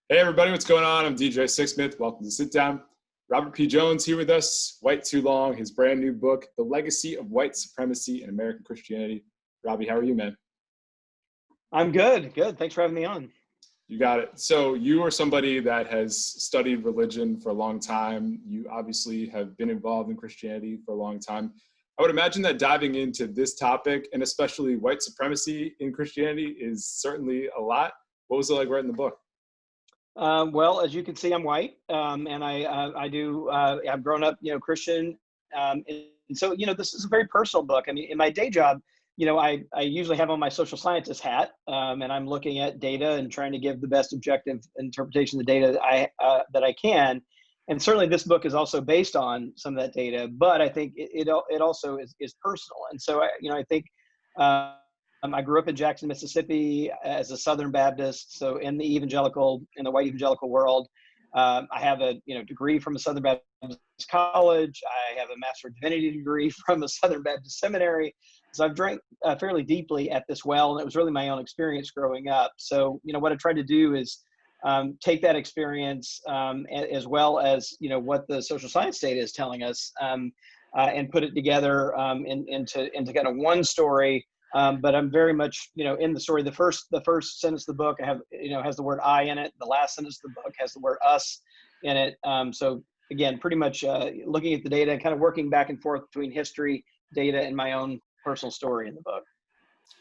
Hey everybody, what's going on? I'm DJ Sixsmith. Welcome to Sit Down. Robert P. Jones here with us. White Too Long, his brand new book, The Legacy of White Supremacy in American Christianity. Robbie, how are you, man? I'm good. Good. Thanks for having me on. You got it. So you are somebody that has studied religion for a long time. You obviously have been involved in Christianity for a long time. I would imagine that diving into this topic, and especially white supremacy in Christianity, is certainly a lot. What was it like writing the book? Well, as you can see, I'm white, and I've grown up, Christian, and so this is a very personal book. I mean, in my day job, I usually have on my social scientist hat, and I'm looking at data and trying to give the best objective interpretation of the data that I can. And certainly, this book is also based on some of that data, but I think it also is personal. And so I think. I grew up in Jackson, Mississippi as a Southern Baptist. So in the white evangelical world, I have a degree from a Southern Baptist college. I have a Master of Divinity degree from a Southern Baptist seminary. So I've drank fairly deeply at this well, and it was really my own experience growing up. So what I tried to do is take that experience as well as what the social science data is telling us, and put it together into kind of one story. But I'm very much, in the story. The first sentence of the book has the word I in it. The last sentence of the book has the word us in it. So again, pretty much looking at the data and kind of working back and forth between history, data, and my own personal story in the book.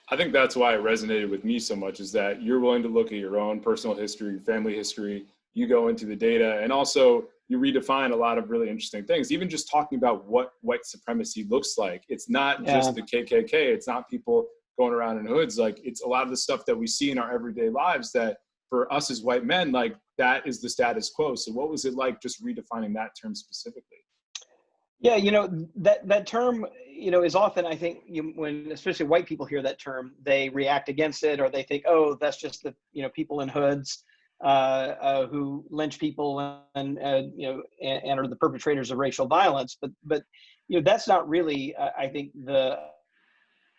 I think that's why it resonated with me so much, is that you're willing to look at your own personal history, family history, you go into the data, and also you redefine a lot of really interesting things. Even just talking about what white supremacy looks like. It's not just the KKK. It's not people going around in hoods. Like, it's a lot of the stuff that we see in our everyday lives that for us as white men, like, that is the status quo. So what was it like just redefining that term specifically? Yeah, that term, is often, I think, when especially white people hear that term, they react against it, or they think, oh, that's just the, people in hoods who lynch people and are the perpetrators of racial violence. But that's not really, I think, the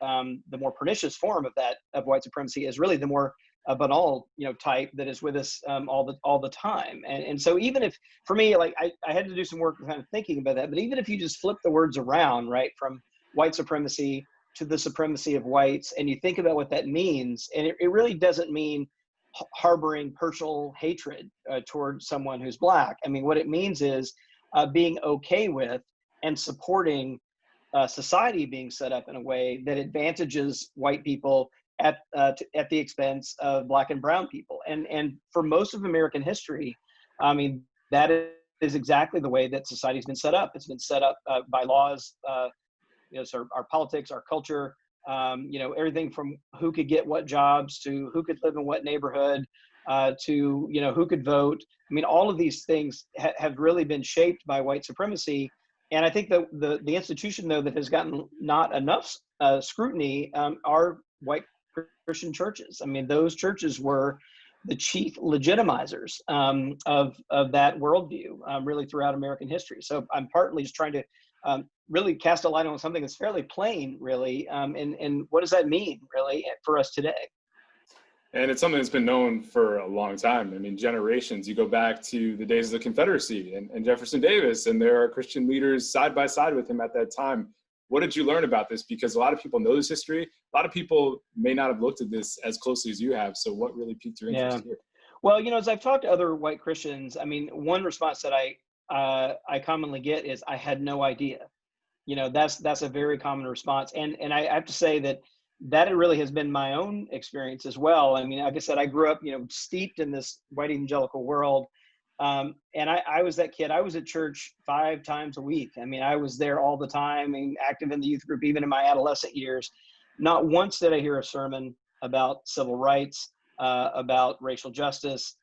more pernicious form of white supremacy is really the more banal type that is with us all the time. And so even if, for me, like I had to do some work kind of thinking about that, but even if you just flip the words around, right, from white supremacy to the supremacy of whites, and you think about what that means, and it really doesn't mean harboring personal hatred towards someone who's Black. I mean, what it means is being okay with and supporting society being set up in a way that advantages white people at the expense of Black and brown people. And for most of American history, I mean, that is exactly the way that society's been set up. It's been set up by laws, sort of our politics, our culture, everything from who could get what jobs to who could live in what neighborhood, to who could vote. I mean, all of these things have really been shaped by white supremacy. And I think the institution, though, that has gotten not enough scrutiny are white Christian churches. I mean, those churches were the chief legitimizers of that worldview, really throughout American history. So I'm partly just trying to really cast a light on something that's fairly plain, really, and what does that mean, really, for us today? And it's something that's been known for a long time. I mean, generations. You go back to the days of the Confederacy and Jefferson Davis, and there are Christian leaders side by side with him at that time. What did you learn about this? Because a lot of people know this history. A lot of people may not have looked at this as closely as you have. So what really piqued your interest here? Well, as I've talked to other white Christians, I mean, one response that I commonly get is, I had no idea. That's a very common response. And I have to say that really has been my own experience as well. I mean, like I said, I grew up, steeped in this white evangelical world. And I was that kid. I was at church 5 times a week. I mean, I was there all the time, and active in the youth group, even in my adolescent years. Not once did I hear a sermon about civil rights, about racial justice,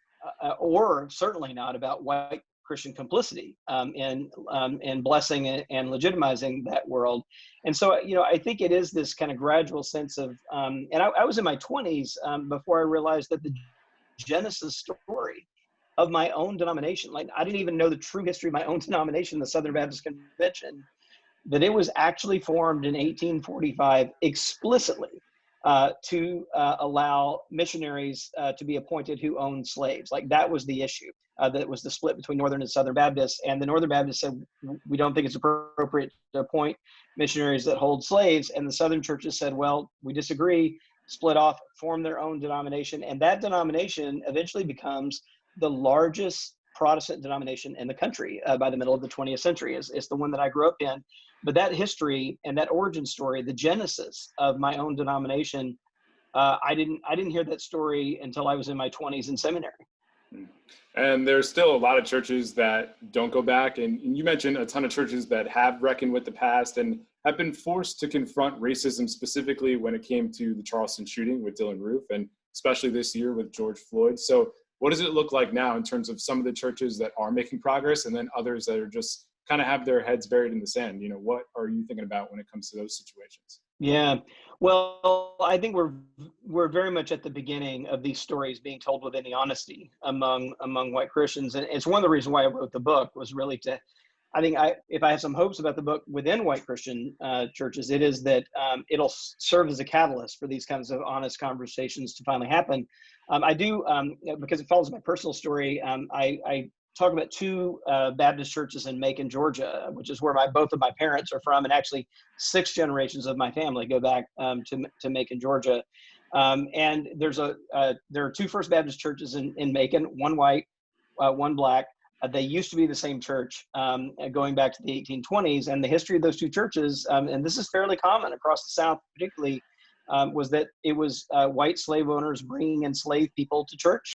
or certainly not about white Christian complicity in blessing and legitimizing that world. And so, I think it is this kind of gradual sense of, and I was in my 20s before I realized that the Genesis story of my own denomination, like, I didn't even know the true history of my own denomination, the Southern Baptist Convention, that it was actually formed in 1845 explicitly to allow missionaries to be appointed who owned slaves. Like that was the issue. That was the split between Northern and Southern Baptists. And the Northern Baptists said, we don't think it's appropriate to appoint missionaries that hold slaves. And the Southern churches said, well, we disagree, split off, form their own denomination. And that denomination eventually becomes the largest Protestant denomination in the country by the middle of the 20th century. It's the one that I grew up in. But that history and that origin story, the genesis of my own denomination, I didn't hear that story until I was in my 20s in seminary. And there's still a lot of churches that don't go back. And you mentioned a ton of churches that have reckoned with the past and have been forced to confront racism, specifically when it came to the Charleston shooting with Dylan Roof, and especially this year with George Floyd. So what does it look like now in terms of some of the churches that are making progress and then others that are just kind of have their heads buried in the sand? You know, what are you thinking about when it comes to those situations? Yeah, well, I think we're very much at the beginning of these stories being told with any honesty among white Christians, and it's one of the reasons why I wrote the book was really to, I think if I have some hopes about the book within white Christian churches, it is that it'll serve as a catalyst for these kinds of honest conversations to finally happen. I do because it follows my personal story. I talk about two Baptist churches in Macon, Georgia, which is where both of my parents are from, and actually 6 generations of my family go back to Macon, Georgia. And there are 2 First Baptist churches in Macon, one white, one black. They used to be the same church going back to the 1820s, and the history of those 2 churches, and this is fairly common across the South particularly, was that it was white slave owners bringing enslaved people to church